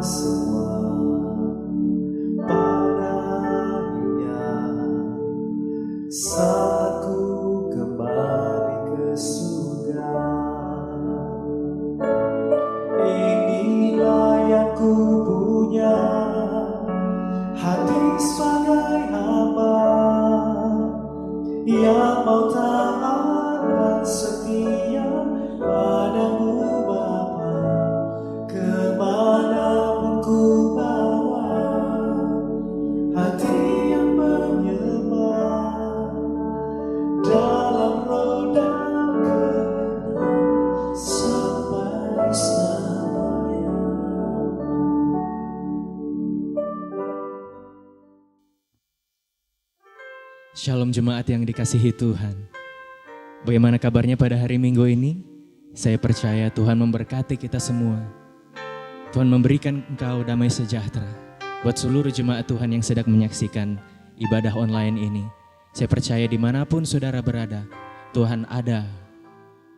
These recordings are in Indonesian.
semua padanya saat ku kembali ke surga. Inilah yang ku punya, hati sebagai hamba yang mau taat dan setia padamu Bapa. Kemanapun ku bawa, hati yang menyembah dalam roh dan kebenaran sampai selamanya. Shalom jemaat yang dikasihi Tuhan. Bagaimana kabarnya pada hari Minggu ini? Saya percaya Tuhan memberkati kita semua. Tuhan memberikan engkau damai sejahtera. Buat seluruh jemaat Tuhan yang sedang menyaksikan ibadah online ini, saya percaya dimanapun saudara berada, Tuhan ada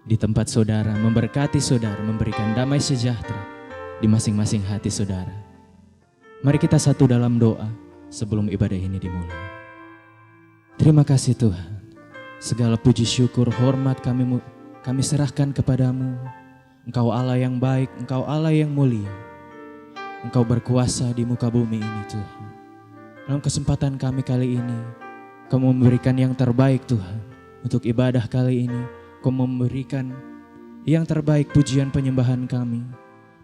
di tempat saudara, memberkati saudara, memberikan damai sejahtera di masing-masing hati saudara. Mari kita satu dalam doa sebelum ibadah ini dimulai. Terima kasih Tuhan, segala puji syukur hormat kami serahkan kepadamu. Engkau Allah yang baik, Engkau Allah yang mulia. Engkau berkuasa di muka bumi ini Tuhan. Dalam kesempatan kami kali ini, Kau memberikan yang terbaik Tuhan. Untuk ibadah kali ini, Kau memberikan yang terbaik pujian penyembahan kami.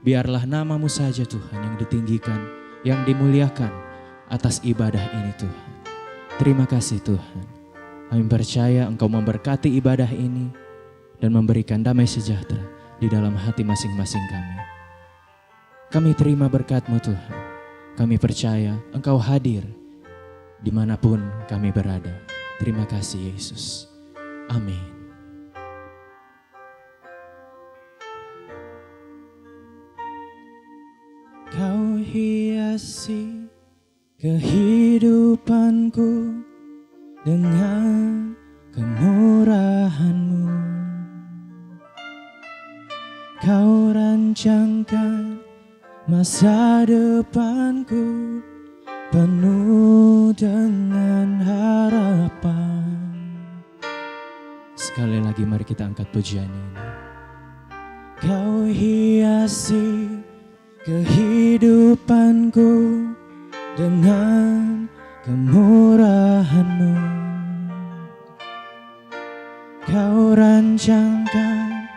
Biarlah nama-Mu saja Tuhan yang ditinggikan, yang dimuliakan atas ibadah ini Tuhan. Terima kasih Tuhan. Kami percaya Engkau memberkati ibadah ini dan memberikan damai sejahtera di dalam hati masing-masing kami. Kami terima berkat-Mu Tuhan. Kami percaya Engkau hadir dimanapun kami berada. Terima kasih Yesus. Amin. Kau hiasi kehidupanku dengan kemurahan-Mu. Kau rancangkan masa depanku penuh dengan harapan. Sekali lagi mari kita angkat pujian ini. Kau hiasi kehidupanku dengan kemurahan-Mu. Kau rancangkan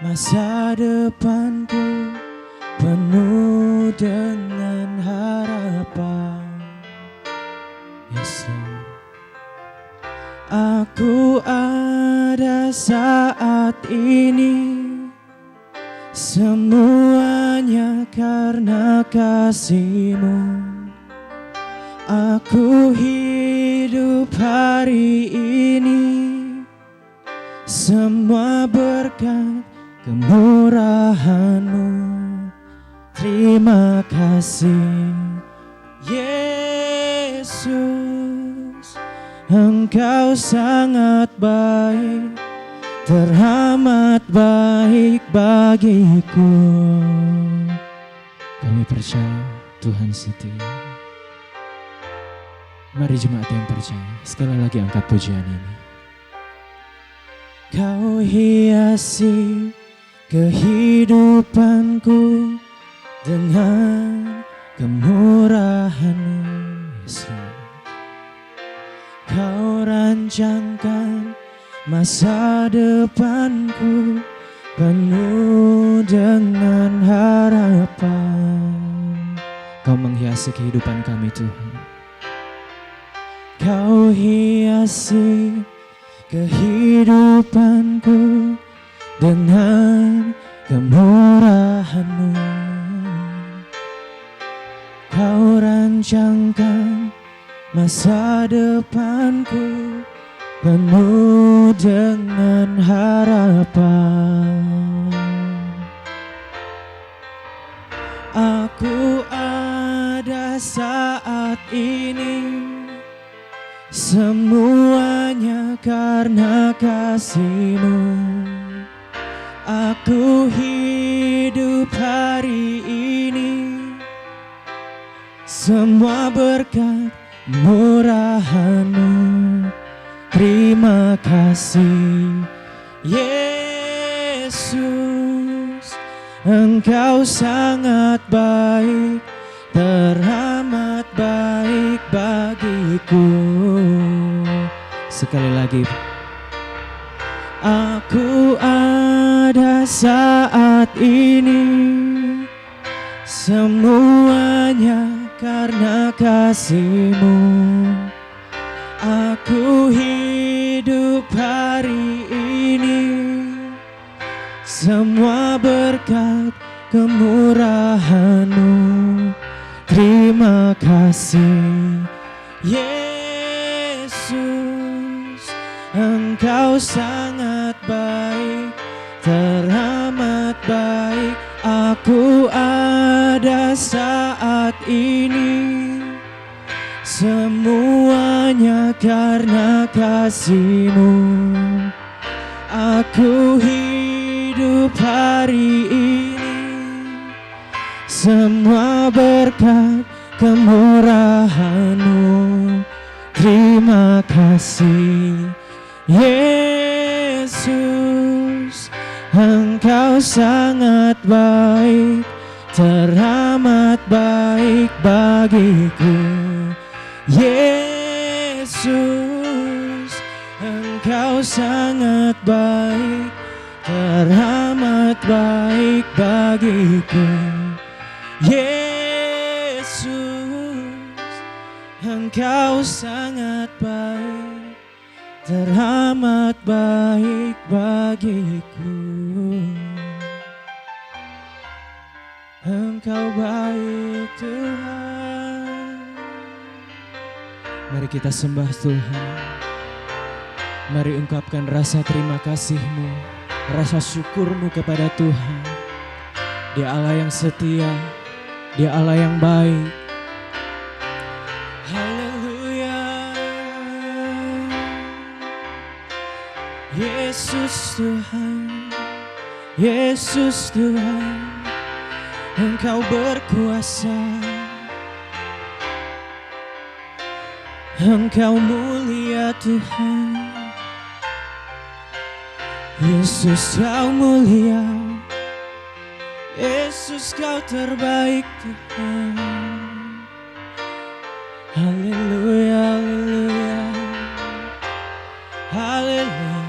masa depanku penuh dengan harapan. Yesus, aku ada saat ini, semuanya karena kasih-Mu. Aku hidup hari ini, semua berkat kemurahan-Mu. Terima kasih Yesus, Engkau sangat baik, teramat baik bagiku. Kami percaya Tuhan setia. Mari jemaat yang percaya, sekali lagi angkat pujian ini. Kau hiasi kehidupanku dengan kemurahan-Mu. Kau rancangkan masa depanku penuh dengan harapan. Kau menghiasi kehidupan kami Tuhan. Kau hiasi kehidupanku dengan kemurahan-Mu. Kau rancangkan masa depanku penuh dengan harapan. Aku ada saat ini, semuanya karena kasih-Mu. Aku hidup hari ini, semua berkat murahan-Mu. Terima kasih Yesus, Engkau sangat baik, teramat baik bagiku. Sekali lagi. Aku ada saat ini, semuanya karena kasih-Mu. Aku hidup hari ini, semua berkat kemurahan-Mu. Terima kasih Yesus, Engkau sangat baik, teramat baik. Aku ada saat ini, semuanya karena kasih-Mu. Aku hidup hari ini, semua berkat kemurahan-Mu. Terima kasih Yesus, Engkau sangat baik, teramat baik bagiku. Yesus, Engkau sangat baik, teramat baik bagiku. Yesus, Engkau sangat baik, teramat baik bagiku. Engkau baik Tuhan. Mari kita sembah Tuhan. Mari ungkapkan rasa terima kasih-Mu, rasa syukur-Mu kepada Tuhan. Dia Allah yang setia, Dia Allah yang baik. Haleluya. Yesus Tuhan, Yesus Tuhan, Engkau berkuasa, Engkau mulia Tuhan. Yesus Kau mulia, Yesus Kau terbaik Tuhan. Haleluya, haleluya, haleluya.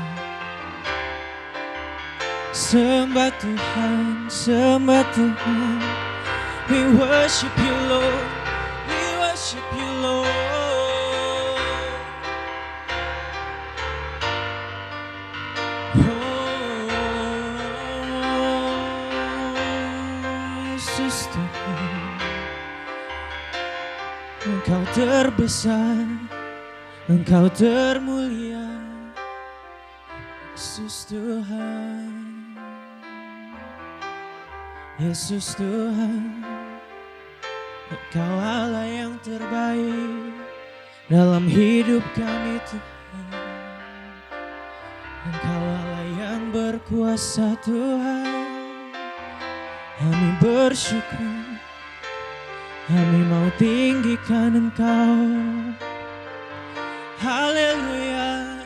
Sembah Tuhan, sembah Tuhan. We worship You Lord, we worship You Lord. Yesus Tuhan, Engkau terbesar, Engkau termulia. Yesus Tuhan, Yesus Tuhan, Engkau Allah yang terbaik dalam hidup kami Tuhan. Engkau Allah yang berkuasa Tuhan. Kami bersyukur, kami mau tinggikan Engkau. Haleluya,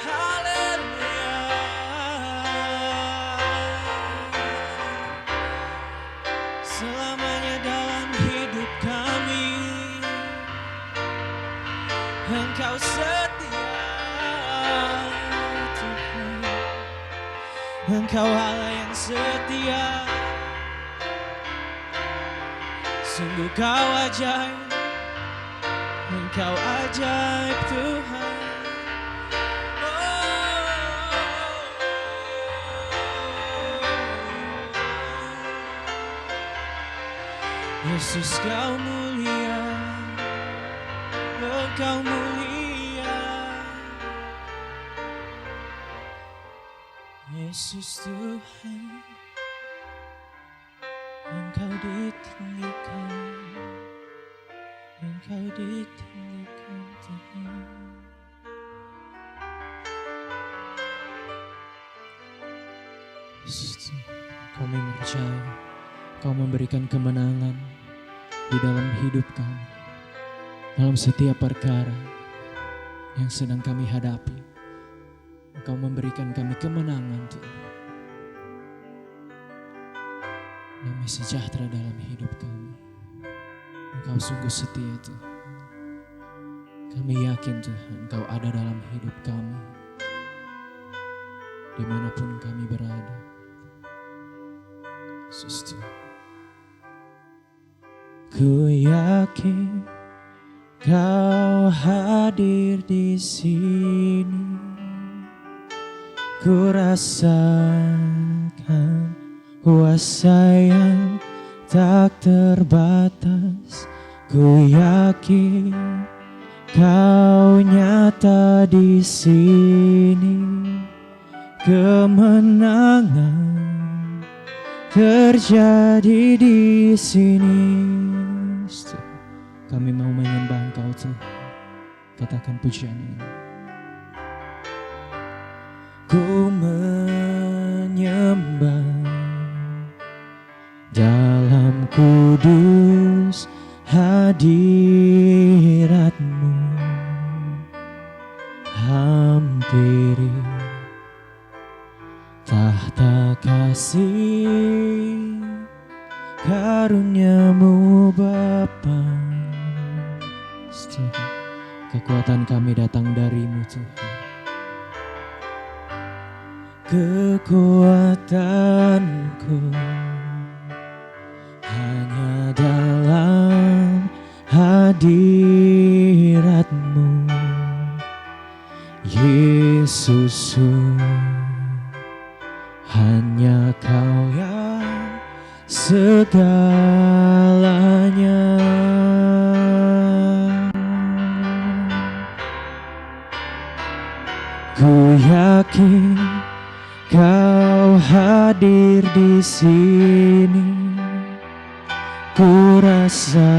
haleluya. Selamanya dalam hidup kami, Engkau setia Tuhan. Engkau Allah yang setia. Sungguh Kau ajaib, Engkau ajaib Tuhan. Yesus Kau mulia, Engkau mulia. Yesus Tuhan, Engkau ditinggikan, Engkau ditinggikan Tuhan. Yesus, Kami percaya Kau memberikan kemenangan, di dalam hidup kami, dalam setiap perkara yang sedang kami hadapi. Engkau memberikan kami kemenangan Tuhan. Damai sejahtera dalam hidup kami. Engkau sungguh setia Tuhan. Kami yakin Tuhan Engkau ada dalam hidup kami, dimanapun kami berada. Yesus Tuhan. Ku yakin Kau hadir di sini. Ku rasakan kuasa yang tak terbatas. Ku yakin Kau nyata di sini. Kemenangan terjadi di sini. Kami mau menyembah Engkau Tuhan. Katakan pujian ini. Ku menyembah dalam kudus hadirat-Mu. Hampiri tahta kasih karunia-Mu Bapa. Kekuatan kami datang dari-Mu Tuhan. Kekuatanku hanya dalam hadirat-Mu, Yesus. Hanya Kau yang segalanya. Ku yakin Kau hadir di sini. Ku rasakan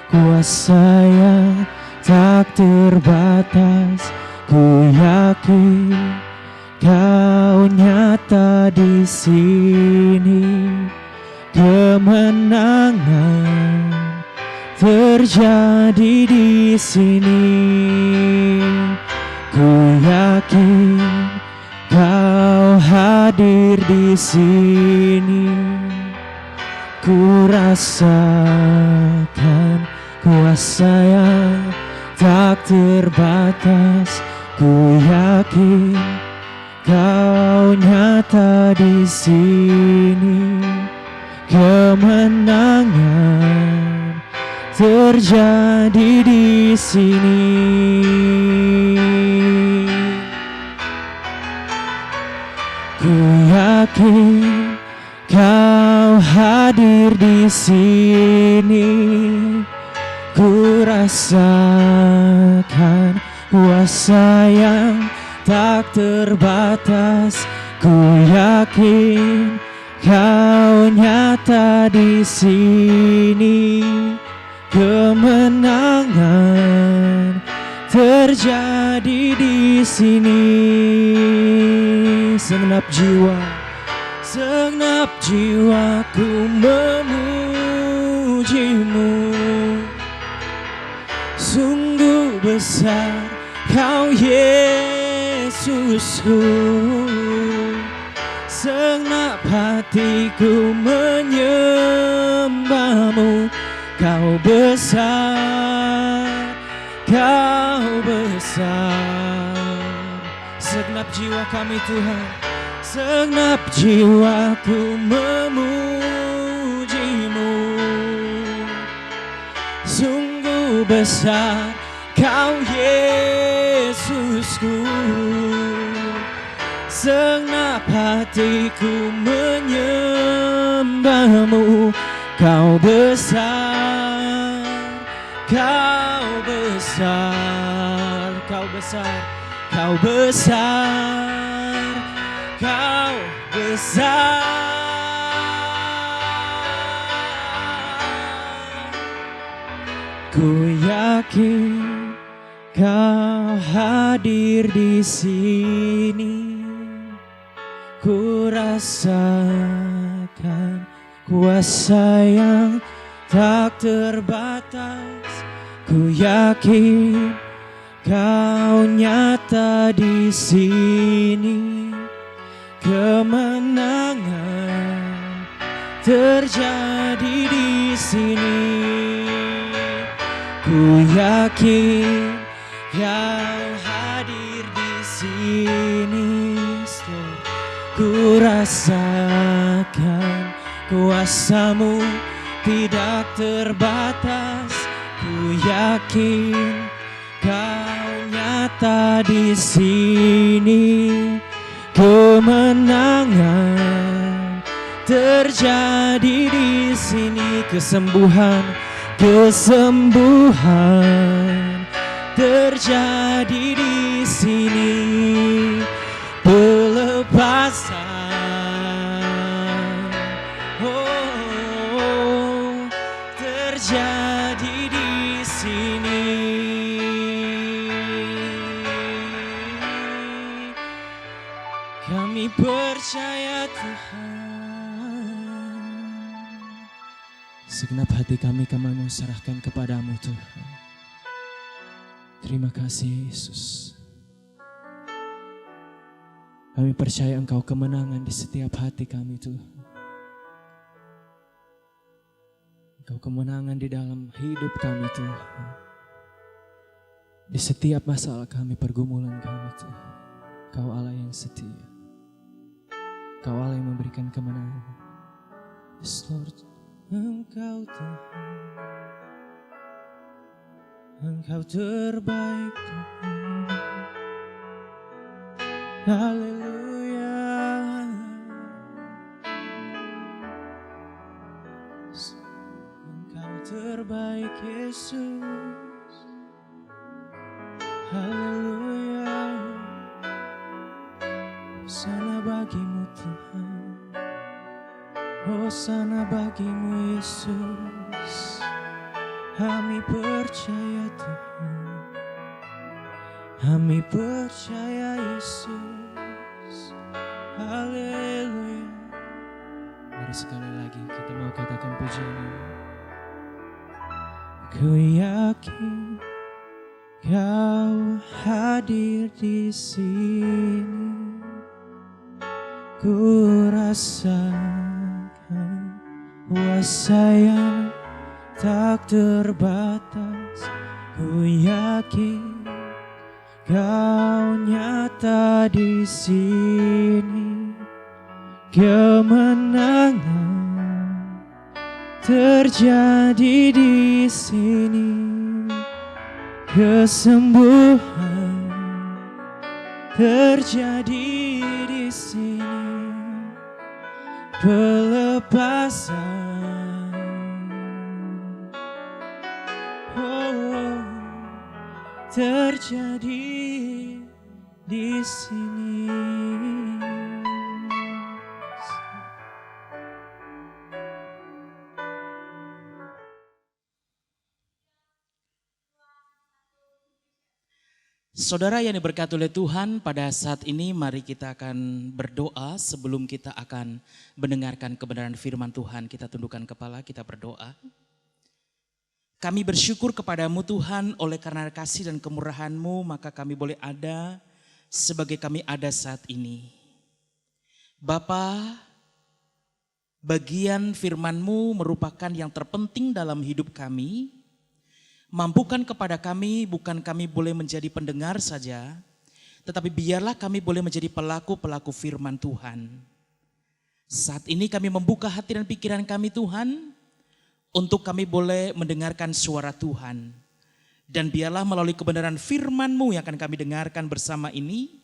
kuasa yang tak terbatas. Ku yakin Kau nyata di sini. Kemenangan terjadi di sini. Ku yakin Kau hadir di sini. Ku rasakan kuasa yang tak terbatas. Ku yakin Kau nyata di sini. Kemenangan terjadi di sini. Ku yakin Kau hadir di sini. Ku rasakan kuasa yang tak terbatas. Ku yakin Kau nyata di sini. Kemenangan terjadi di sini. Segenap jiwaku memuji-Mu. Sungguh besar Kau Yesusku. Segenap hatiku menyembah-Mu. Kau besar, Kau besar. Segenap jiwa kami Tuhan, segenap jiwaku memuji-Mu. Sungguh besar Kau Yesusku. Segenap hatiku menyembah-Mu. Kau besar, Kau besar, Kau besar, Kau besar, Kau besar. Ku yakin Kau hadir di sini. Ku rasakan kuasa yang tak terbatas. Ku yakin Kau nyata di sini, kemenangan terjadi di sini. Ku yakin Kau hadir di sini. Ku rasakan kuasa-Mu tidak terbatas. Ku yakin Kau nyata di sini, kemenangan terjadi di sini. Kesembuhan terjadi di sini. Pelepasan terjadi di sini. Kami percaya Tuhan. Segenap hati kami mau serahkan kepadamu Tuhan. Terima kasih Yesus. Kami percaya Engkau kemenangan di setiap hati kami Tuhan. Engkau kemenangan di dalam hidup kami Tuhan. Di setiap masalah kami, pergumulan kami Tuhan. Kau Allah yang setia. Kau Allah yang memberikan kemenangan. Yes Lord, Engkau Tuhan. Engkau terbaik Tuhan. Haleluya. Engkau terbaik Yesus. Haleluya. Hosana bagimu Tuhan. Hosana bagimu Yesus. Kami percaya Tuhan. Kami percaya Yesus. Haleluya. Mari sekali lagi kita mau katakan pujian ini. Ku yakin Kau hadir di sini. Ku rasakan kuasa yang tak terbatas. Ku yakin Kau nyata di sini, kemenangan terjadi di sini, kesembuhan terjadi di sini, pelepasan terjadi di sini. Saudara yang diberkati oleh Tuhan, pada saat ini mari kita akan berdoa. Sebelum kita akan mendengarkan kebenaran firman Tuhan, kita tundukkan kepala, kita berdoa. Kami bersyukur kepadamu Tuhan, oleh karena kasih dan kemurahan-Mu, maka kami boleh ada sebagai kami ada saat ini. Bapa, bagian firman-Mu merupakan yang terpenting dalam hidup kami. Mampukan kepada kami, bukan kami boleh menjadi pendengar saja, tetapi biarlah kami boleh menjadi pelaku-pelaku firman Tuhan. Saat ini kami membuka hati dan pikiran kami Tuhan, untuk kami boleh mendengarkan suara Tuhan. Dan biarlah melalui kebenaran firman-Mu yang akan kami dengarkan bersama ini,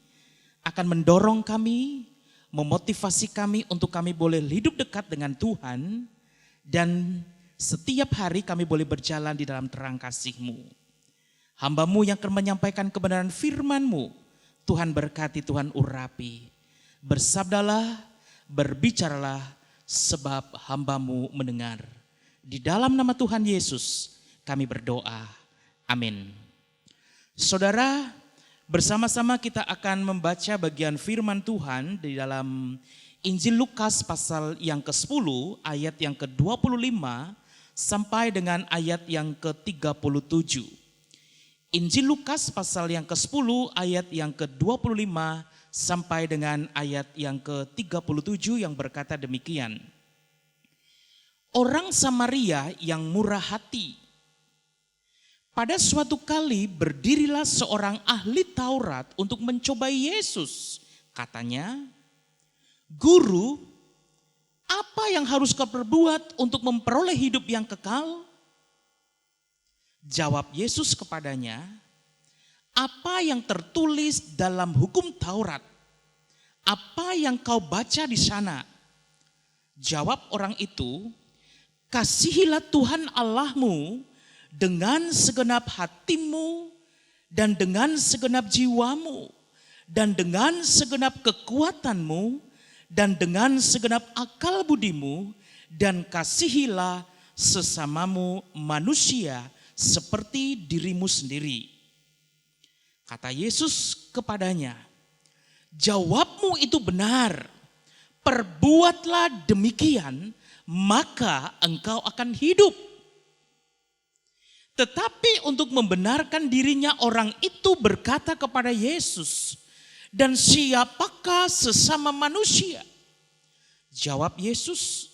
akan mendorong kami, memotivasi kami untuk kami boleh hidup dekat dengan Tuhan. Dan setiap hari kami boleh berjalan di dalam terang kasih-Mu. Hamba-Mu yang akan menyampaikan kebenaran firman-Mu, Tuhan berkati, Tuhan urapi. Bersabdalah, berbicaralah, sebab hamba-Mu mendengar. Di dalam nama Tuhan Yesus kami berdoa. Amin. Saudara, bersama-sama kita akan membaca bagian firman Tuhan di dalam Injil Lukas pasal yang ke-10 ayat yang ke-25 sampai dengan ayat yang ke-37. Injil Lukas pasal yang ke-10 ayat yang ke-25 sampai dengan ayat yang ke-37 yang berkata demikian. Orang Samaria yang murah hati. Pada suatu kali berdirilah seorang ahli Taurat untuk mencobai Yesus. Katanya, "Guru, apa yang harus kau perbuat untuk memperoleh hidup yang kekal?" Jawab Yesus kepadanya, "Apa yang tertulis dalam hukum Taurat? Apa yang kau baca di sana?" Jawab orang itu, "Kasihilah Tuhan Allahmu dengan segenap hatimu dan dengan segenap jiwamu dan dengan segenap kekuatanmu dan dengan segenap akal budimu, dan kasihilah sesamamu manusia seperti dirimu sendiri." Kata Yesus kepadanya, "Jawabmu itu benar, perbuatlah demikian, maka engkau akan hidup." Tetapi untuk membenarkan dirinya orang itu berkata kepada Yesus, "Dan siapakah sesama manusia?" Jawab Yesus,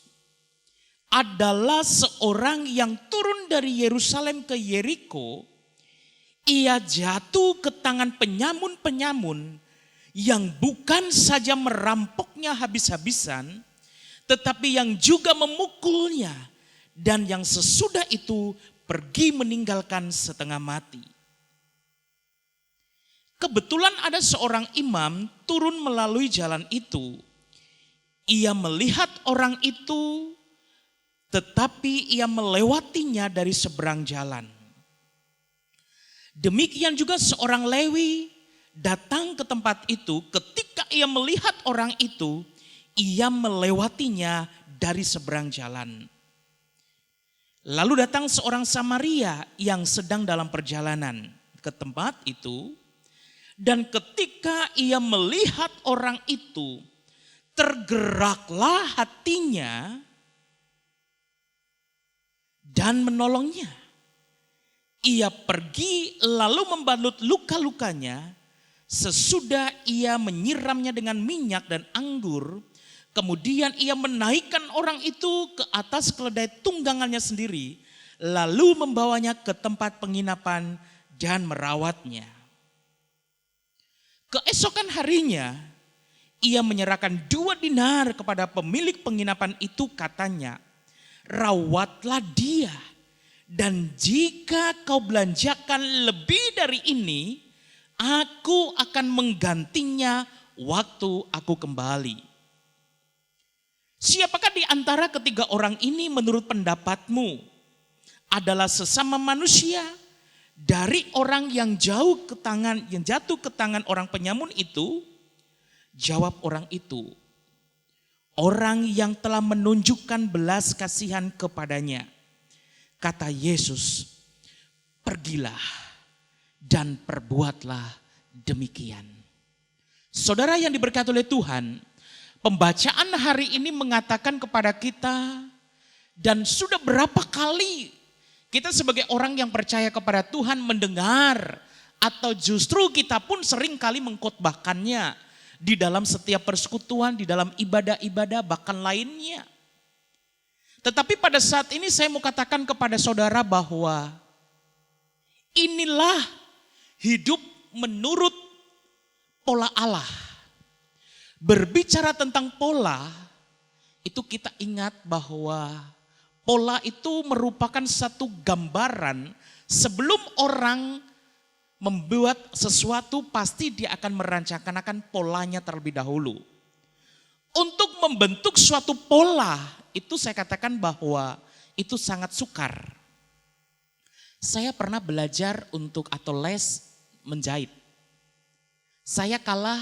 "Adalah seorang yang turun dari Yerusalem ke Yeriko. Ia jatuh ke tangan penyamun-penyamun yang bukan saja merampoknya habis-habisan, tetapi yang juga memukulnya, dan yang sesudah itu pergi meninggalkan setengah mati." Kebetulan ada seorang imam turun melalui jalan itu. Ia melihat orang itu, tetapi ia melewatinya dari seberang jalan. Demikian juga seorang Lewi datang ke tempat itu. Ketika ia melihat orang itu, ia melewatinya dari seberang jalan. Lalu datang seorang Samaria yang sedang dalam perjalanan ke tempat itu, dan ketika ia melihat orang itu, tergeraklah hatinya dan menolongnya. Ia pergi lalu membalut luka-lukanya. Sesudah ia menyiramnya dengan minyak dan anggur, kemudian ia menaikkan orang itu ke atas keledai tunggangannya sendiri, lalu membawanya ke tempat penginapan dan merawatnya. Keesokan harinya, ia menyerahkan 2 dinar kepada pemilik penginapan itu, katanya, "Rawatlah dia, dan jika kau belanjakan lebih dari ini, aku akan menggantinya waktu aku kembali." Siapakah di antara ketiga orang ini menurut pendapatmu adalah sesama manusia dari orang yang jatuh ke tangan orang penyamun itu? Jawab orang itu, "Orang yang telah menunjukkan belas kasihan kepadanya." Kata Yesus, "Pergilah dan perbuatlah demikian." Saudara yang diberkati oleh Tuhan, pembacaan hari ini mengatakan kepada kita, dan sudah berapa kali kita sebagai orang yang percaya kepada Tuhan mendengar, atau justru kita pun sering kali mengkhotbahkannya di dalam setiap persekutuan, di dalam ibadah-ibadah bahkan lainnya. Tetapi pada saat ini saya mau katakan kepada saudara bahwa inilah hidup menurut pola Allah. Berbicara tentang pola, itu kita ingat bahwa pola itu merupakan satu gambaran. Sebelum orang membuat sesuatu, pasti dia akan merancangkan polanya terlebih dahulu. Untuk membentuk suatu pola, itu saya katakan bahwa itu sangat sukar. Saya pernah belajar atau les menjahit. Saya kalah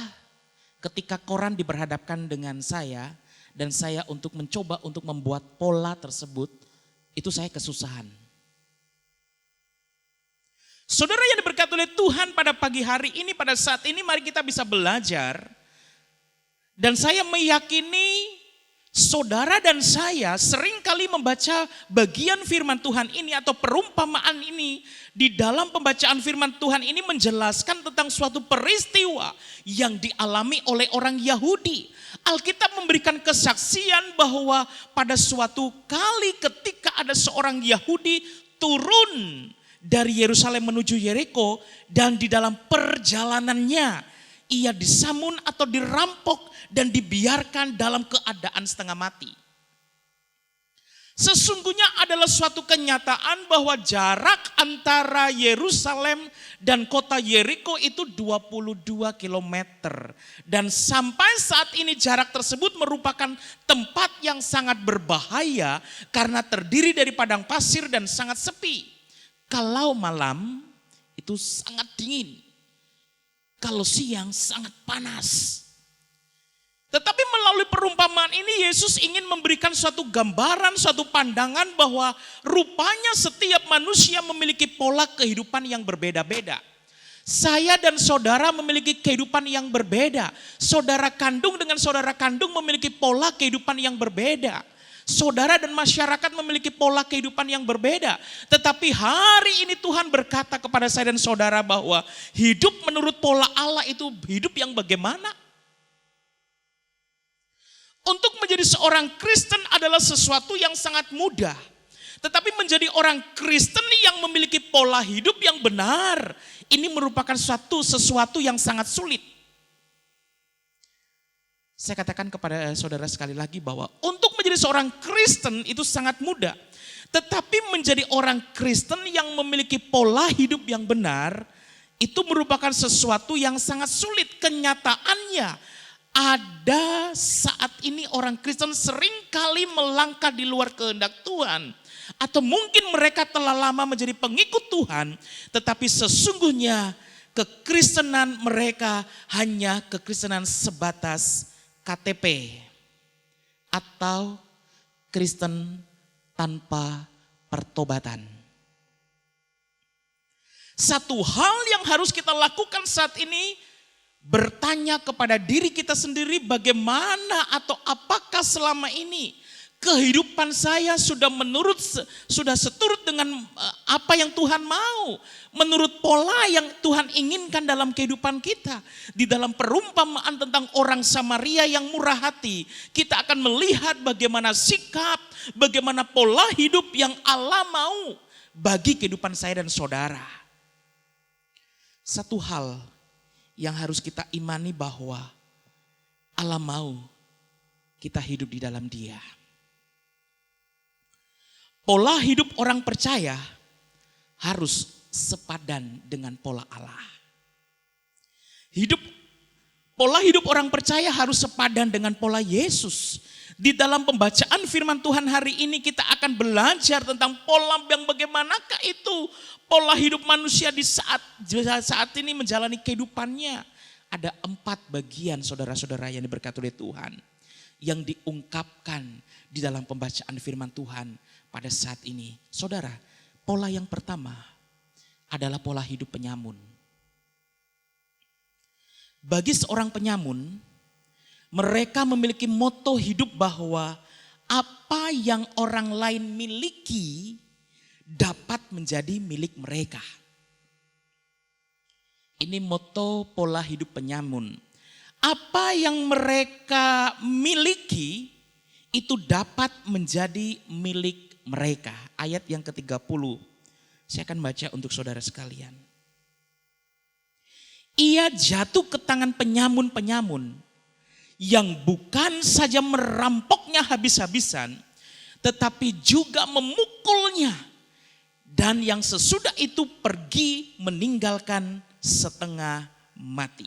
ketika koran diberhadapkan dengan saya, dan saya untuk mencoba untuk membuat pola tersebut, itu saya kesusahan. Saudara yang diberkati oleh Tuhan, pada pagi hari ini, pada saat ini mari kita bisa belajar Dan saya meyakini saudara dan saya seringkali membaca bagian firman Tuhan ini atau perumpamaan ini. Di dalam pembacaan firman Tuhan ini menjelaskan tentang suatu peristiwa yang dialami oleh orang Yahudi. Alkitab memberikan kesaksian bahwa pada suatu kali ketika ada seorang Yahudi turun dari Yerusalem menuju Yeriko, dan di dalam perjalanannya ia disamun atau dirampok dan dibiarkan dalam keadaan setengah mati. Sesungguhnya adalah suatu kenyataan bahwa jarak antara Yerusalem dan kota Yeriko itu 22 kilometer. Dan sampai saat ini jarak tersebut merupakan tempat yang sangat berbahaya karena terdiri dari padang pasir dan sangat sepi. Kalau malam itu sangat dingin. Kalau siang sangat panas. Tetapi melalui perumpamaan ini Yesus ingin memberikan suatu gambaran, suatu pandangan bahwa rupanya setiap manusia memiliki pola kehidupan yang berbeda-beda. Saya dan saudara memiliki kehidupan yang berbeda. Saudara kandung dengan saudara kandung memiliki pola kehidupan yang berbeda. Saudara dan masyarakat memiliki pola kehidupan yang berbeda. Tetapi hari ini Tuhan berkata kepada saya dan saudara bahwa hidup menurut pola Allah itu hidup yang bagaimana? Untuk menjadi seorang Kristen adalah sesuatu yang sangat mudah. Tetapi menjadi orang Kristen yang memiliki pola hidup yang benar, ini merupakan sesuatu yang sangat sulit. Saya katakan kepada saudara sekali lagi bahwa untuk menjadi seorang Kristen itu sangat mudah. Tetapi menjadi orang Kristen yang memiliki pola hidup yang benar, itu merupakan sesuatu yang sangat sulit. Kenyataannya ada saat ini orang Kristen seringkali melangkah di luar kehendak Tuhan. Atau mungkin mereka telah lama menjadi pengikut Tuhan, tetapi sesungguhnya kekristenan mereka hanya kekristenan sebatas KTP atau Kristen tanpa pertobatan. Satu hal yang harus kita lakukan saat ini, bertanya kepada diri kita sendiri bagaimana atau apakah selama ini kehidupan saya sudah seturut dengan apa yang Tuhan mau, menurut pola yang Tuhan inginkan dalam kehidupan kita. Di dalam perumpamaan tentang orang Samaria yang murah hati, kita akan melihat bagaimana sikap, bagaimana pola hidup yang Allah mau bagi kehidupan saya dan saudara. Satu hal yang harus kita imani bahwa Allah mau kita hidup di dalam Dia. Pola hidup orang percaya harus sepadan dengan pola Allah. Pola hidup orang percaya harus sepadan dengan pola Yesus. Di dalam pembacaan firman Tuhan hari ini kita akan belajar tentang pola yang bagaimanakah itu pola hidup manusia di saat ini menjalani kehidupannya. Ada 4 bagian saudara-saudara yang diberkati oleh Tuhan yang diungkapkan di dalam pembacaan firman Tuhan pada saat ini. Saudara, pola yang pertama adalah pola hidup penyamun. Bagi seorang penyamun, mereka memiliki moto hidup bahwa apa yang orang lain miliki dapat menjadi milik mereka. Ini moto pola hidup penyamun. Apa yang mereka miliki itu dapat menjadi milik mereka. Ayat yang ke-30. Saya akan baca untuk saudara sekalian. Ia jatuh ke tangan penyamun-penyamun yang bukan saja merampoknya habis-habisan, tetapi juga memukulnya. Dan yang sesudah itu pergi meninggalkan setengah mati.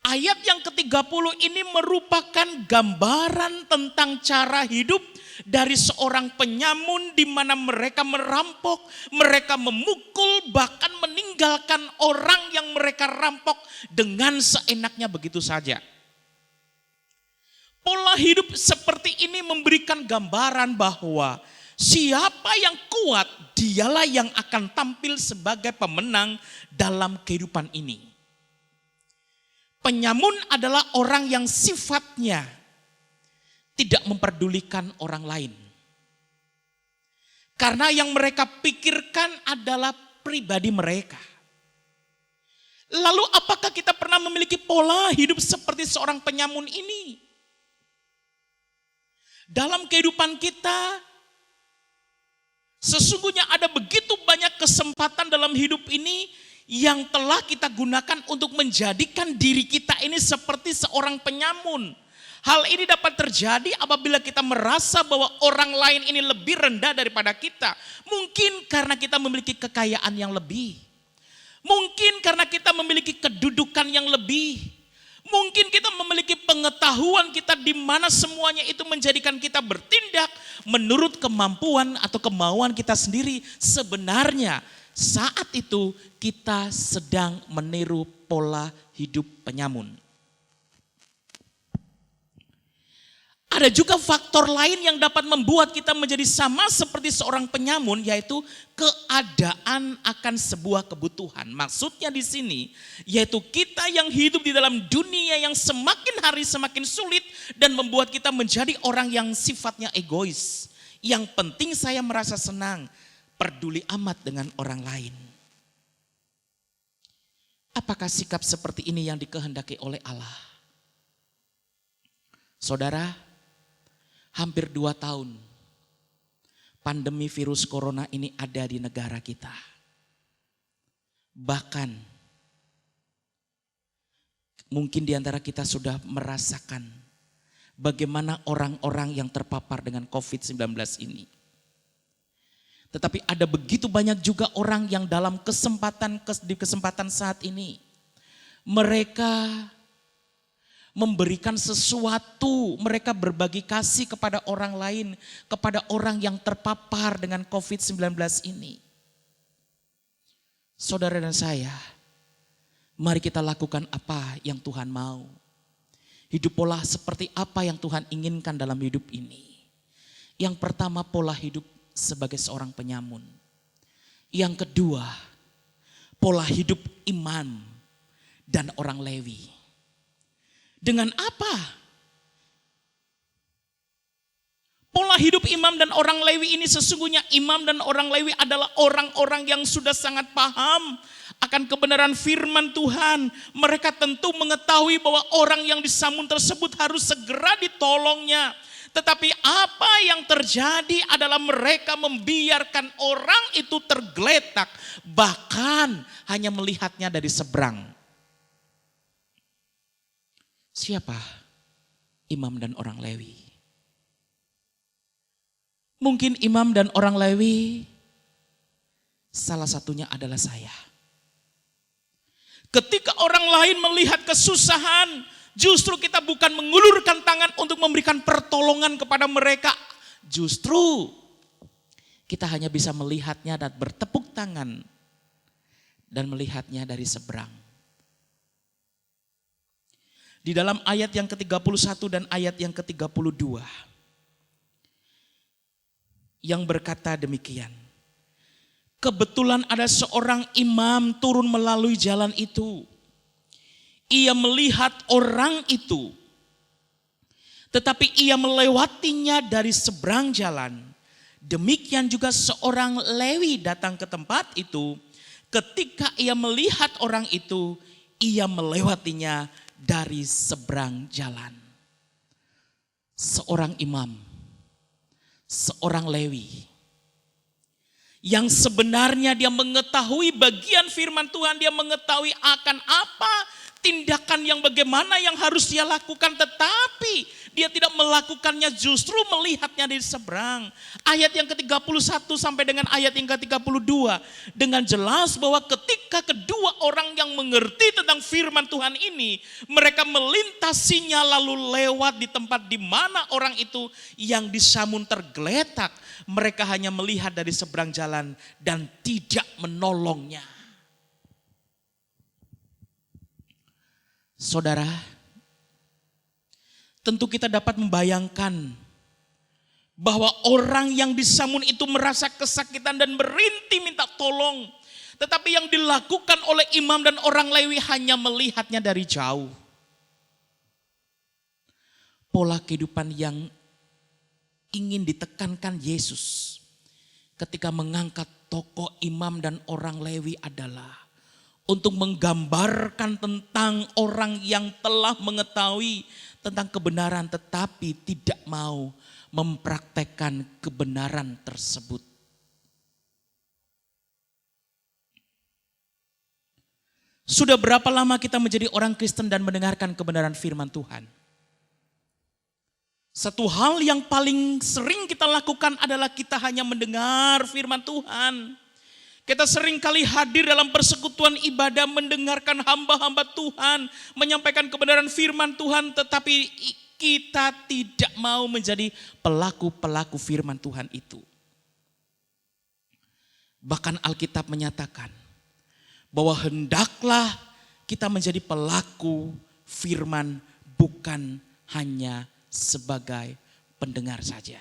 Ayat yang ke-30 ini merupakan gambaran tentang cara hidup dari seorang penyamun di mana mereka merampok, mereka memukul, bahkan meninggalkan orang yang mereka rampok dengan seenaknya begitu saja. Pola hidup seperti ini memberikan gambaran bahwa siapa yang kuat, dialah yang akan tampil sebagai pemenang dalam kehidupan ini. Penyamun adalah orang yang sifatnya tidak memperdulikan orang lain. Karena yang mereka pikirkan adalah pribadi mereka. Lalu apakah kita pernah memiliki pola hidup seperti seorang penyamun ini? Dalam kehidupan kita, sesungguhnya ada begitu banyak kesempatan dalam hidup ini yang telah kita gunakan untuk menjadikan diri kita ini seperti seorang penyamun. Hal ini dapat terjadi apabila kita merasa bahwa orang lain ini lebih rendah daripada kita. Mungkin karena kita memiliki kekayaan yang lebih. Mungkin karena kita memiliki kedudukan yang lebih. Mungkin kita memiliki pengetahuan kita di mana semuanya itu menjadikan kita bertindak menurut kemampuan atau kemauan kita sendiri. Sebenarnya saat itu kita sedang meniru pola hidup penyamun. Ada juga faktor lain yang dapat membuat kita menjadi sama seperti seorang penyamun, yaitu keadaan akan sebuah kebutuhan. Maksudnya di sini, yaitu kita yang hidup di dalam dunia yang semakin hari semakin sulit dan membuat kita menjadi orang yang sifatnya egois. Yang penting saya merasa senang, peduli amat dengan orang lain. Apakah sikap seperti ini yang dikehendaki oleh Allah? Saudara, hampir 2 tahun pandemi virus corona ini ada di negara kita. Bahkan mungkin di antara kita sudah merasakan bagaimana orang-orang yang terpapar dengan COVID-19 ini. Tetapi ada begitu banyak juga orang yang dalam di kesempatan saat ini mereka memberikan sesuatu, mereka berbagi kasih kepada orang lain, kepada orang yang terpapar dengan COVID-19 ini. Saudara dan saya, mari kita lakukan apa yang Tuhan mau. Hidup pola seperti apa yang Tuhan inginkan dalam hidup ini. Yang pertama, pola hidup sebagai seorang penyamun. Yang kedua, pola hidup imam dan orang Lewi. Dengan apa? Pola hidup imam dan orang Lewi ini sesungguhnya imam dan orang Lewi adalah orang-orang yang sudah sangat paham akan kebenaran firman Tuhan. Mereka tentu mengetahui bahwa orang yang disamun tersebut harus segera ditolongnya. Tetapi apa yang terjadi adalah mereka membiarkan orang itu tergeletak, bahkan hanya melihatnya dari seberang. Siapa? Imam dan orang Lewi. Mungkin imam dan orang Lewi salah satunya adalah saya. Ketika orang lain melihat kesusahan, justru kita bukan mengulurkan tangan untuk memberikan pertolongan kepada mereka. Justru kita hanya bisa melihatnya dan bertepuk tangan dan melihatnya dari seberang. Di dalam ayat yang ke-31 dan ayat yang ke-32 yang berkata demikian. Kebetulan ada seorang imam turun melalui jalan itu. Ia melihat orang itu, tetapi ia melewatinya dari seberang jalan. Demikian juga seorang Lewi datang ke tempat itu. Ketika ia melihat orang itu, ia melewatinya dari seberang jalan. Seorang imam, seorang Lewi, yang sebenarnya dia mengetahui bagian firman Tuhan, dia mengetahui akan apa tindakan yang bagaimana yang harus dia lakukan, tetapi dia tidak melakukannya, justru melihatnya dari seberang. Ayat yang ke-31 sampai dengan ayat yang ke-32 dengan jelas bahwa ketika kedua orang yang mengerti tentang firman Tuhan ini, mereka melintasinya lalu lewat di tempat di mana orang itu yang disamun tergeletak. Mereka hanya melihat dari seberang jalan dan tidak menolongnya. Saudara, tentu kita dapat membayangkan bahwa orang yang disamun itu merasa kesakitan dan merintih minta tolong. Tetapi yang dilakukan oleh imam dan orang Lewi hanya melihatnya dari jauh. pola kehidupan yang ingin ditekankan Yesus ketika mengangkat tokoh imam dan orang Lewi adalah untuk menggambarkan tentang orang yang telah mengetahui tentang kebenaran tetapi tidak mau mempraktekkan kebenaran tersebut. Sudah berapa lama kita menjadi orang Kristen dan mendengarkan kebenaran firman Tuhan? Satu hal yang paling sering kita lakukan adalah kita hanya mendengar firman Tuhan. Kita sering kali hadir dalam persekutuan ibadah mendengarkan hamba-hamba Tuhan menyampaikan kebenaran firman Tuhan, tetapi kita tidak mau menjadi pelaku-pelaku firman Tuhan itu. Bahkan Alkitab menyatakan bahwa hendaklah kita menjadi pelaku firman, bukan hanya sebagai pendengar saja.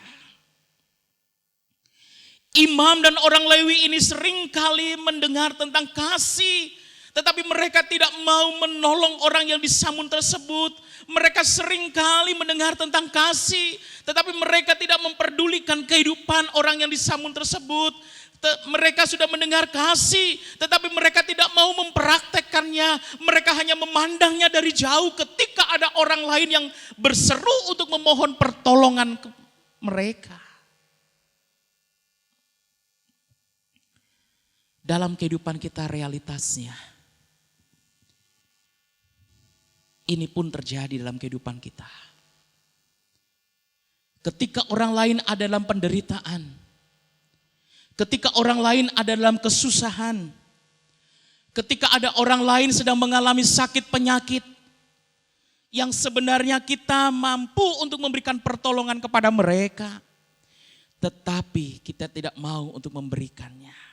Imam dan orang Lewi ini sering kali mendengar tentang kasih, tetapi mereka tidak mau menolong orang yang disamun tersebut. Mereka sering kali mendengar tentang kasih, tetapi mereka tidak memperdulikan kehidupan orang yang disamun tersebut. Mereka sudah mendengar kasih, tetapi mereka tidak mau mempraktekkannya. Mereka hanya memandangnya dari jauh ketika ada orang lain yang berseru untuk memohon pertolongan ke mereka. Dalam kehidupan kita realitasnya, ini pun terjadi dalam kehidupan kita. Ketika orang lain ada dalam penderitaan, ketika orang lain ada dalam kesusahan, ketika ada orang lain sedang mengalami sakit penyakit, yang sebenarnya kita mampu untuk memberikan pertolongan kepada mereka, tetapi kita tidak mau untuk memberikannya.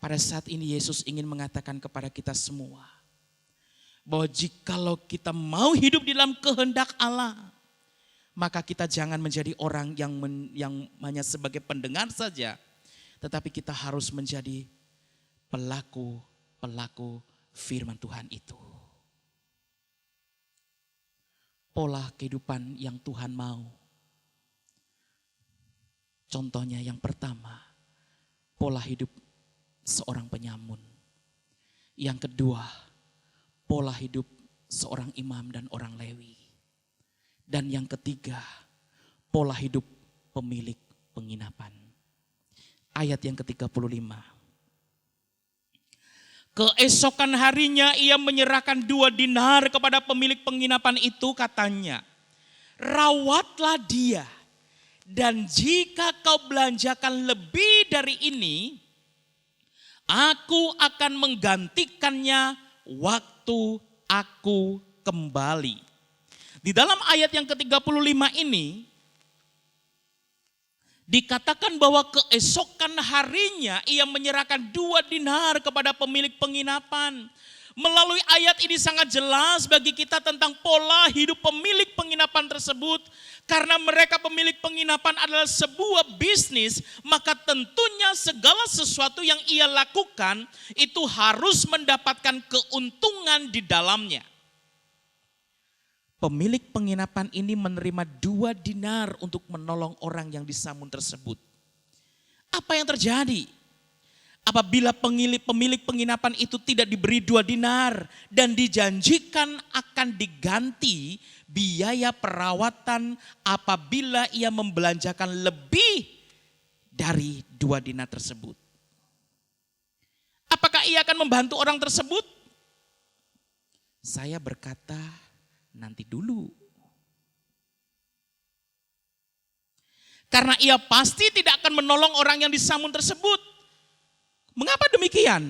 Pada saat ini Yesus ingin mengatakan kepada kita semua, bahwa jikalau kita mau hidup di dalam kehendak Allah, maka kita jangan menjadi orang yang hanya sebagai pendengar saja, tetapi kita harus menjadi pelaku firman Tuhan itu. Pola kehidupan yang Tuhan mau. Contohnya yang pertama, pola hidup seorang penyamun. Yang kedua, pola hidup seorang imam dan orang Lewi. Dan yang ketiga, pola hidup pemilik penginapan. Ayat yang ke-35. Keesokan harinya ia menyerahkan 2 dinar kepada pemilik penginapan itu, katanya, rawatlah dia, dan jika kau belanjakan lebih dari ini, aku akan menggantikannya waktu aku kembali. Di dalam ayat yang ke-35 ini dikatakan bahwa keesokan harinya ia menyerahkan 2 dinar kepada pemilik penginapan. Melalui ayat ini sangat jelas bagi kita tentang pola hidup pemilik penginapan tersebut. Karena mereka pemilik penginapan adalah sebuah bisnis, maka tentunya segala sesuatu yang ia lakukan itu harus mendapatkan keuntungan di dalamnya. Pemilik penginapan ini menerima 2 dinar untuk menolong orang yang disamun tersebut. Apa yang terjadi? Apabila pemilik penginapan itu tidak diberi 2 dinar dan dijanjikan akan diganti biaya perawatan apabila ia membelanjakan lebih dari 2 dinar tersebut. Apakah ia akan membantu orang tersebut? Saya berkata, nanti dulu. Karena ia pasti tidak akan menolong orang yang disamun tersebut. Mengapa demikian?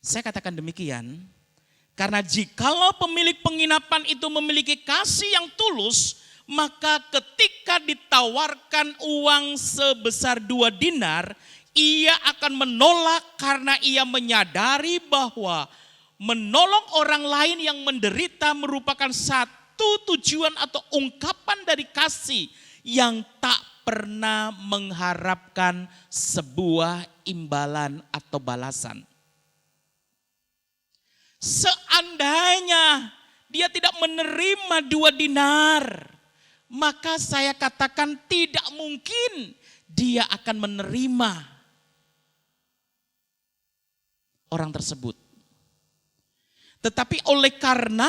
Saya katakan demikian, karena jikalau pemilik penginapan itu memiliki kasih yang tulus, maka ketika ditawarkan uang sebesar 2 dinar, ia akan menolak karena ia menyadari bahwa menolong orang lain yang menderita merupakan satu tujuan atau ungkapan dari kasih yang tak pernah mengharapkan sebuah imbalan atau balasan. Seandainya dia tidak menerima 2 dinar, maka saya katakan tidak mungkin dia akan menerima orang tersebut. Tetapi oleh karena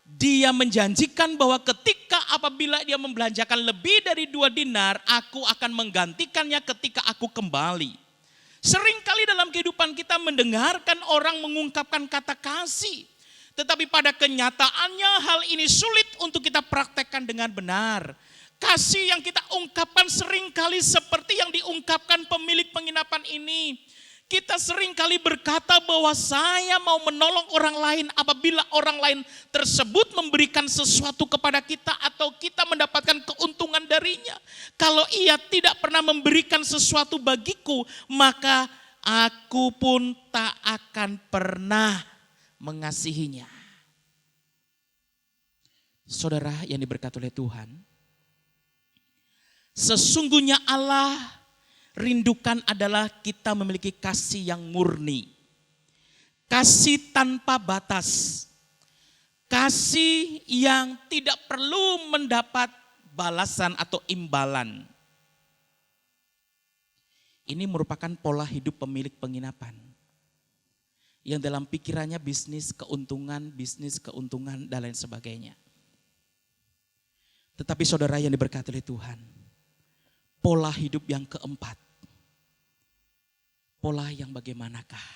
dia menjanjikan bahwa ketika apabila dia membelanjakan lebih dari 2 dinar, aku akan menggantikannya ketika aku kembali. Seringkali dalam kehidupan kita mendengarkan orang mengungkapkan kata kasih. Tetapi pada kenyataannya hal ini sulit untuk kita praktekkan dengan benar. Kasih yang kita ungkapkan seringkali seperti yang diungkapkan pemilik penginapan ini. Kita seringkali berkata bahwa saya mau menolong orang lain apabila orang lain tersebut memberikan sesuatu kepada kita atau kita mendapatkan keuntungan darinya. Kalau ia tidak pernah memberikan sesuatu bagiku, maka aku pun tak akan pernah mengasihinya. Saudara yang diberkati oleh Tuhan, sesungguhnya Allah rindukan adalah kita memiliki kasih yang murni. Kasih tanpa batas. Kasih yang tidak perlu mendapat balasan atau imbalan. Ini merupakan pola hidup pemilik penginapan. Yang dalam pikirannya bisnis keuntungan, dan lain sebagainya. Tetapi saudara yang diberkati oleh Tuhan, pola hidup yang keempat. Pola yang bagaimanakah?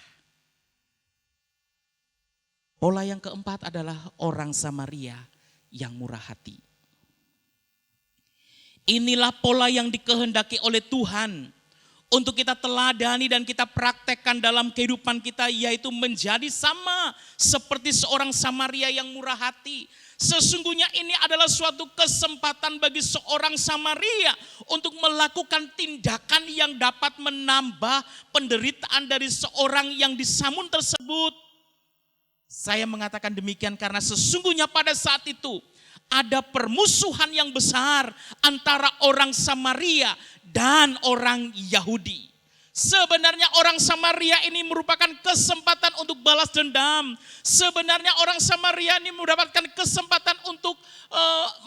Pola yang keempat adalah orang Samaria yang murah hati. Inilah pola yang dikehendaki oleh Tuhan untuk kita teladani dan kita praktekkan dalam kehidupan kita, yaitu menjadi sama seperti seorang Samaria yang murah hati. Sesungguhnya ini adalah suatu kesempatan bagi seorang Samaria untuk melakukan tindakan yang dapat menambah penderitaan dari seorang yang disamun tersebut. Saya mengatakan demikian karena sesungguhnya pada saat itu ada permusuhan yang besar antara orang Samaria dan orang Yahudi. Sebenarnya orang Samaria ini merupakan kesempatan untuk balas dendam. Sebenarnya orang Samaria ini mendapatkan kesempatan untuk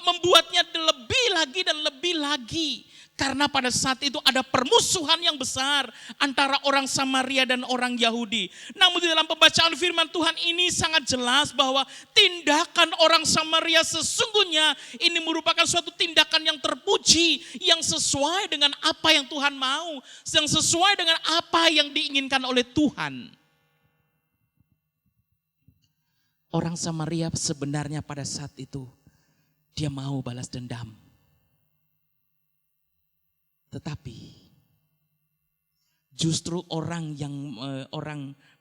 membuatnya lebih lagi dan lebih lagi. Karena pada saat itu ada permusuhan yang besar antara orang Samaria dan orang Yahudi. Namun di dalam pembacaan firman Tuhan ini sangat jelas bahwa tindakan orang Samaria sesungguhnya ini merupakan suatu tindakan yang terpuji, yang sesuai dengan apa yang Tuhan mau, yang sesuai dengan apa yang diinginkan oleh Tuhan. Orang Samaria sebenarnya pada saat itu dia mau balas dendam. Tetapi justru orang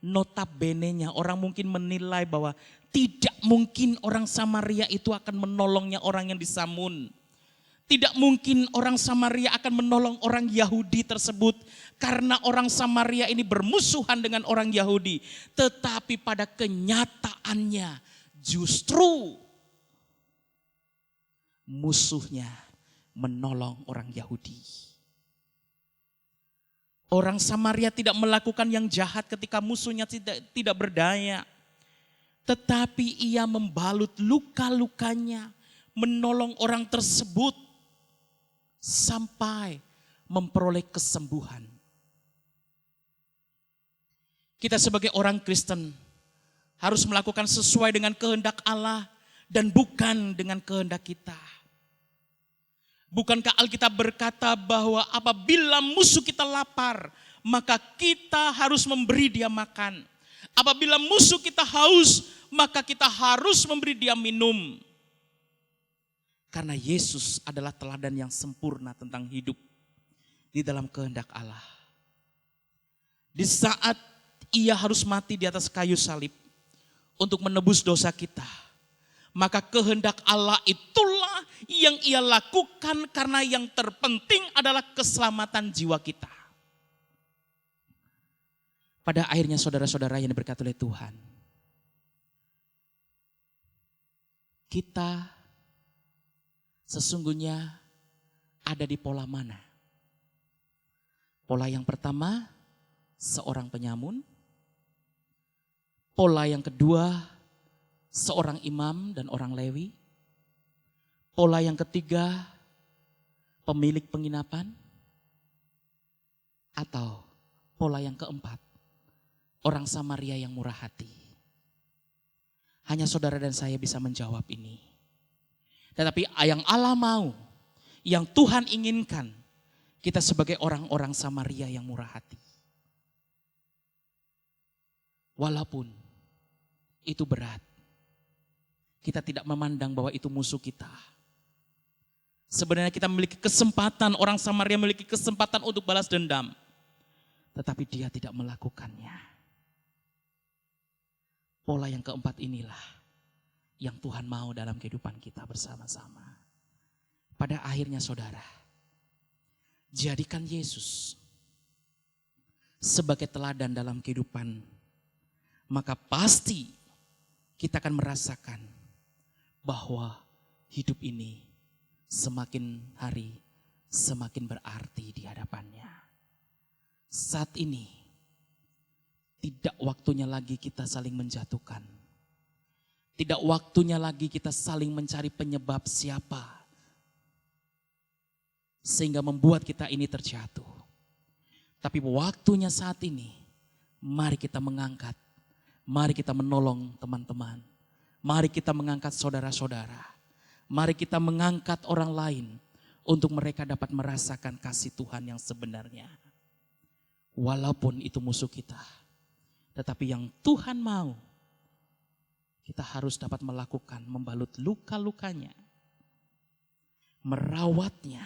notabene-nya, orang mungkin menilai bahwa tidak mungkin orang Samaria itu akan menolongnya orang yang disamun. Tidak mungkin orang Samaria akan menolong orang Yahudi tersebut karena orang Samaria ini bermusuhan dengan orang Yahudi. Tetapi pada kenyataannya justru musuhnya menolong orang Yahudi. Orang Samaria tidak melakukan yang jahat ketika musuhnya tidak berdaya. Tetapi ia membalut luka-lukanya, menolong orang tersebut sampai memperoleh kesembuhan. Kita sebagai orang Kristen harus melakukan sesuai dengan kehendak Allah dan bukan dengan kehendak kita. Bukankah Alkitab berkata bahwa apabila musuh kita lapar, maka kita harus memberi dia makan. Apabila musuh kita haus, maka kita harus memberi dia minum. Karena Yesus adalah teladan yang sempurna tentang hidup di dalam kehendak Allah. Di saat ia harus mati di atas kayu salib untuk menebus dosa kita, maka kehendak Allah itulah yang ia lakukan karena yang terpenting adalah keselamatan jiwa kita. Pada akhirnya saudara-saudara yang diberkati oleh Tuhan, kita sesungguhnya ada di pola mana? Pola yang pertama, seorang penyamun. Pola yang kedua, seorang imam dan orang Lewi. Pola yang ketiga, pemilik penginapan. Atau pola yang keempat, orang Samaria yang murah hati. Hanya saudara dan saya bisa menjawab ini. Tetapi yang Allah mau, yang Tuhan inginkan, kita sebagai orang-orang Samaria yang murah hati. Walaupun itu berat, kita tidak memandang bahwa itu musuh kita. Sebenarnya kita memiliki kesempatan, orang Samaria memiliki kesempatan untuk balas dendam. Tetapi dia tidak melakukannya. Pola yang keempat inilah yang Tuhan mau dalam kehidupan kita bersama-sama. Pada akhirnya saudara, jadikan Yesus sebagai teladan dalam kehidupan. Maka pasti kita akan merasakan bahwa hidup ini semakin hari semakin berarti di hadapannya. Saat ini tidak waktunya lagi kita saling menjatuhkan. Tidak waktunya lagi kita saling mencari penyebab siapa sehingga membuat kita ini terjatuh. Tapi waktunya saat ini, mari kita mengangkat, mari kita menolong teman-teman, mari kita mengangkat saudara-saudara, mari kita mengangkat orang lain untuk mereka dapat merasakan kasih Tuhan yang sebenarnya. Walaupun itu musuh kita, tetapi yang Tuhan mau, kita harus dapat melakukan, membalut luka-lukanya, merawatnya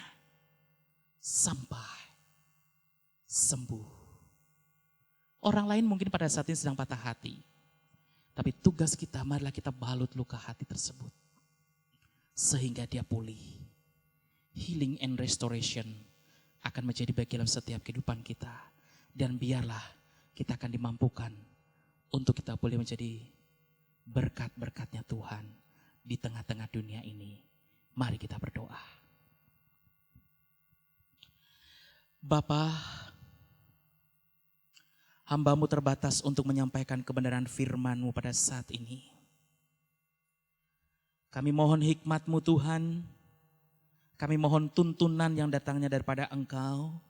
sampai sembuh. Orang lain mungkin pada saat ini sedang patah hati, tapi tugas kita, marilah kita balut luka hati tersebut sehingga dia pulih. Healing and restoration akan menjadi bagian dalam setiap kehidupan kita. Dan biarlah kita akan dimampukan untuk kita boleh menjadi berkat-berkatnya Tuhan di tengah-tengah dunia ini. Mari kita berdoa. Bapa, hamba-Mu terbatas untuk menyampaikan kebenaran firman-Mu pada saat ini. Kami mohon hikmat-Mu Tuhan, kami mohon tuntunan yang datangnya daripada Engkau.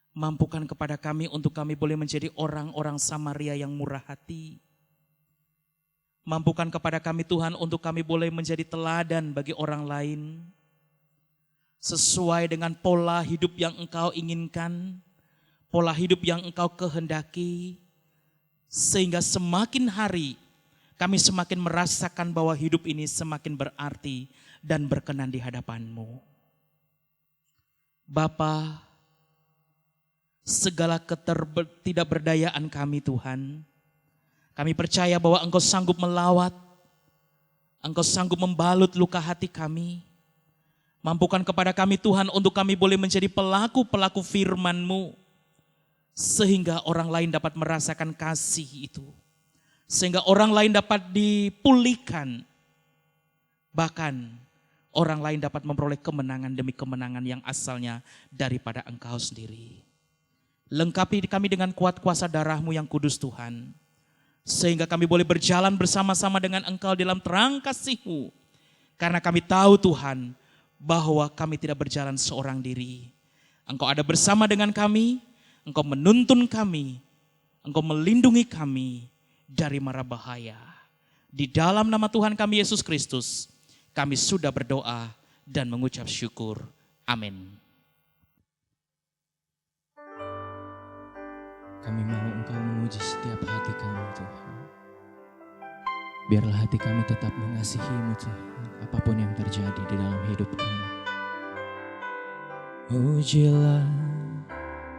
Mampukan kepada kami untuk kami boleh menjadi orang-orang Samaria yang murah hati. Mampukan kepada kami Tuhan untuk kami boleh menjadi teladan bagi orang lain. Sesuai dengan pola hidup yang Engkau inginkan, pola hidup yang Engkau kehendaki. Sehingga semakin hari kami semakin merasakan bahwa hidup ini semakin berarti dan berkenan di hadapan-Mu. Bapa, segala ketidakberdayaan kami Tuhan, kami percaya bahwa Engkau sanggup melawat, Engkau sanggup membalut luka hati kami. Mampukan kepada kami Tuhan untuk kami boleh menjadi pelaku-pelaku firman-Mu, sehingga orang lain dapat merasakan kasih itu, sehingga orang lain dapat dipulihkan, bahkan orang lain dapat memperoleh kemenangan demi kemenangan yang asalnya daripada Engkau sendiri. Lengkapi kami dengan kuat kuasa darah-Mu yang kudus Tuhan. Sehingga kami boleh berjalan bersama-sama dengan Engkau dalam terang kasih-Mu. Karena kami tahu Tuhan bahwa kami tidak berjalan seorang diri. Engkau ada bersama dengan kami, Engkau menuntun kami, Engkau melindungi kami dari mara bahaya. Di dalam nama Tuhan kami Yesus Kristus, kami sudah berdoa dan mengucap syukur. Amin. Kami mau Engkau menguji setiap hati kami Tuhan. Biarlah hati kami tetap mengasihi-Mu Tuhan, apapun yang terjadi di dalam hidup kami. Ujilah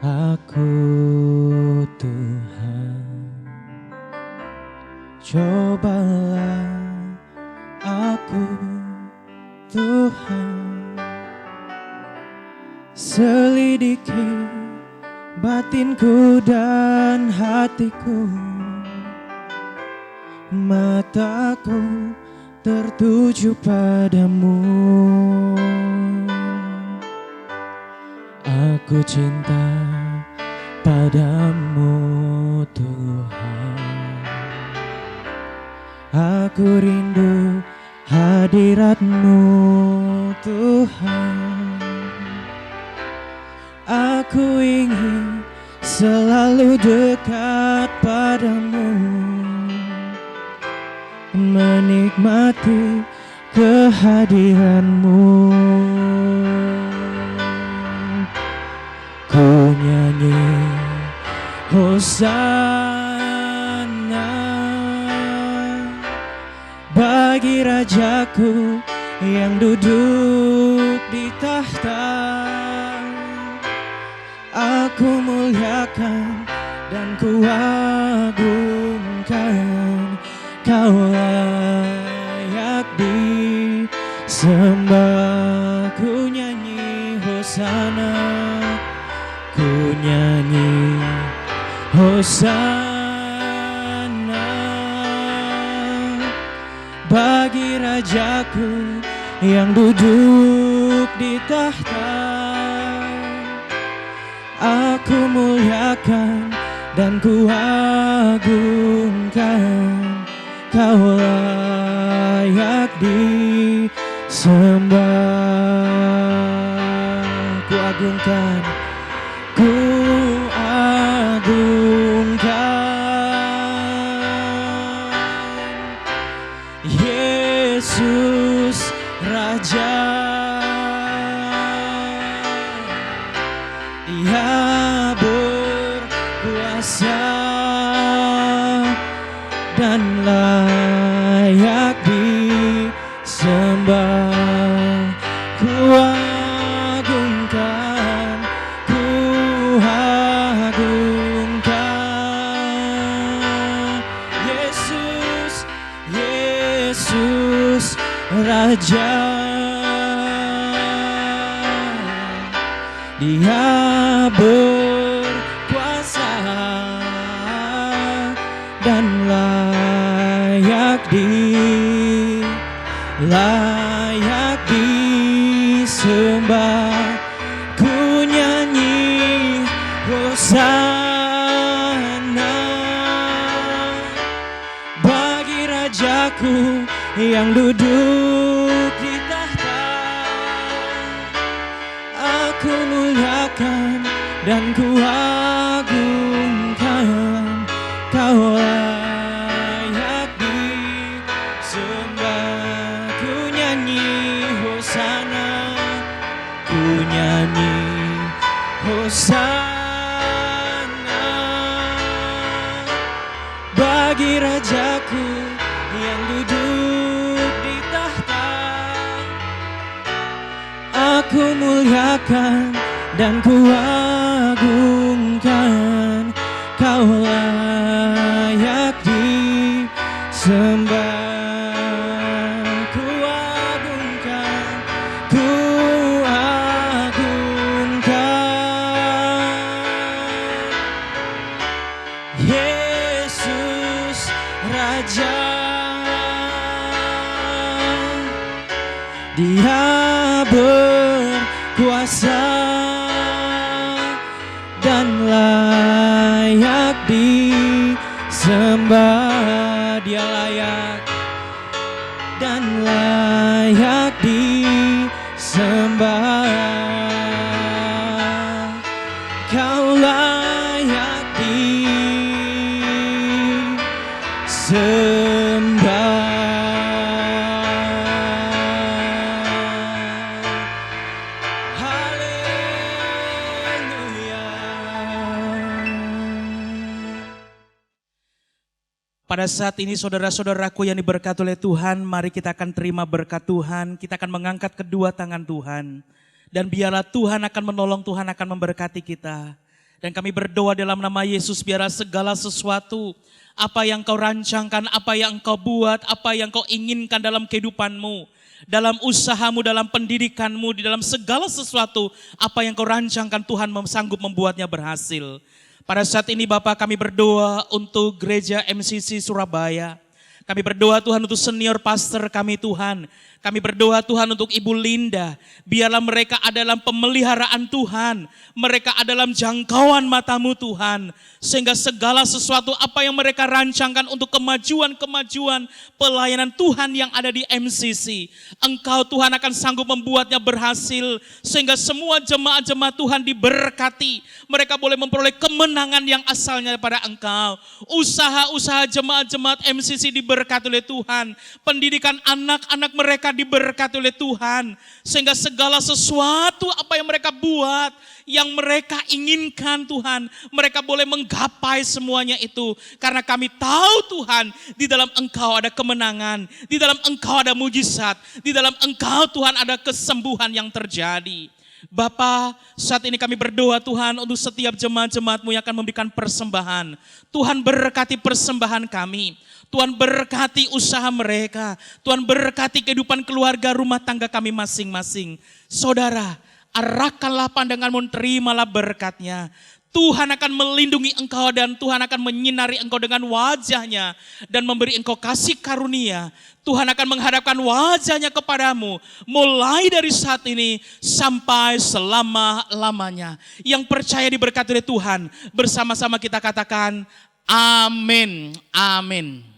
aku Tuhan, cobalah aku Tuhan, selidiki batinku dan hatiku, mataku tertuju padamu. Aku cinta padamu Tuhan, aku Aku rindu hadirat-Mu Tuhan. Aku ingin selalu dekat padamu, menikmati kehadiran-Mu. Ku nyanyi Hosana bagi Rajaku yang duduk di tahta. Aku muliakan dan ku agungkan, Kau layak disembah. Ku nyanyi Hosana, ku nyanyi Hosana bagi Rajaku yang duduk di tahta. Aku muliakan dan ku agungkan, Kau layak disembah. Ku agungkan, ku agungkan Yesus Raja. Dia berkuasa dan layak disembah. Ku agungkan, ku agungkan Yesus, Yesus Raja. Dia berkuasa dan layak disembah. Ku nyanyi Hosana bagi Rajaku yang duduk di tahta. Aku muliakan dan ku agungkan, Kau layak disembah. Ku nyanyi Hosana, ku nyanyi Hosana bagi Rajaku yang duduk di tahta. Aku muliakan dan ku agungkan, Kau layak disembah. Ku agungkan, ku agungkan Yesus Raja. Dia berkuasa dan layak disembah. Dia layak dan layak disembah. Kau layak disembah. Pada saat ini saudara-saudaraku yang diberkati oleh Tuhan, mari kita akan terima berkat Tuhan. Kita akan mengangkat kedua tangan Tuhan. Dan biarlah Tuhan akan menolong, Tuhan akan memberkati kita. Dan kami berdoa dalam nama Yesus, biarlah segala sesuatu, apa yang kau rancangkan, apa yang kau buat, apa yang kau inginkan dalam kehidupanmu, dalam usahamu, dalam pendidikanmu, di dalam segala sesuatu, apa yang kau rancangkan, Tuhan sanggup membuatnya berhasil. Pada saat ini Bapak, kami berdoa untuk gereja MCC Surabaya. Kami berdoa Tuhan untuk senior pastor kami Tuhan. Kami berdoa Tuhan untuk Ibu Linda. Biarlah mereka ada dalam pemeliharaan Tuhan. Mereka ada dalam jangkauan mata-Mu Tuhan. Sehingga segala sesuatu apa yang mereka rancangkan untuk kemajuan-kemajuan pelayanan Tuhan yang ada di MCC. Engkau Tuhan akan sanggup membuatnya berhasil. Sehingga semua jemaat-jemaat Tuhan diberkati. Mereka boleh memperoleh kemenangan yang asalnya daripada Engkau. Usaha-usaha jemaat-jemaat MCC diberkati oleh Tuhan. Pendidikan anak-anak mereka diberkati oleh Tuhan. Sehingga segala sesuatu apa yang mereka buat, yang mereka inginkan Tuhan, mereka boleh menggapai semuanya itu. Karena kami tahu Tuhan, di dalam Engkau ada kemenangan, di dalam Engkau ada mujizat, di dalam Engkau Tuhan ada kesembuhan yang terjadi. Bapa, saat ini kami berdoa Tuhan untuk setiap jemaat-jemaat-Mu yang akan memberikan persembahan. Tuhan berkati persembahan kami. Tuhan berkati usaha mereka. Tuhan berkati kehidupan keluarga rumah tangga kami masing-masing. Saudara, arahkanlah pandangan-Mu, terimalah berkatnya. Tuhan akan melindungi engkau dan Tuhan akan menyinari engkau dengan wajahnya dan memberi engkau kasih karunia. Tuhan akan menghadapkan wajahnya kepadamu mulai dari saat ini sampai selama-lamanya. Yang percaya diberkati oleh Tuhan, bersama-sama kita katakan amin, amin.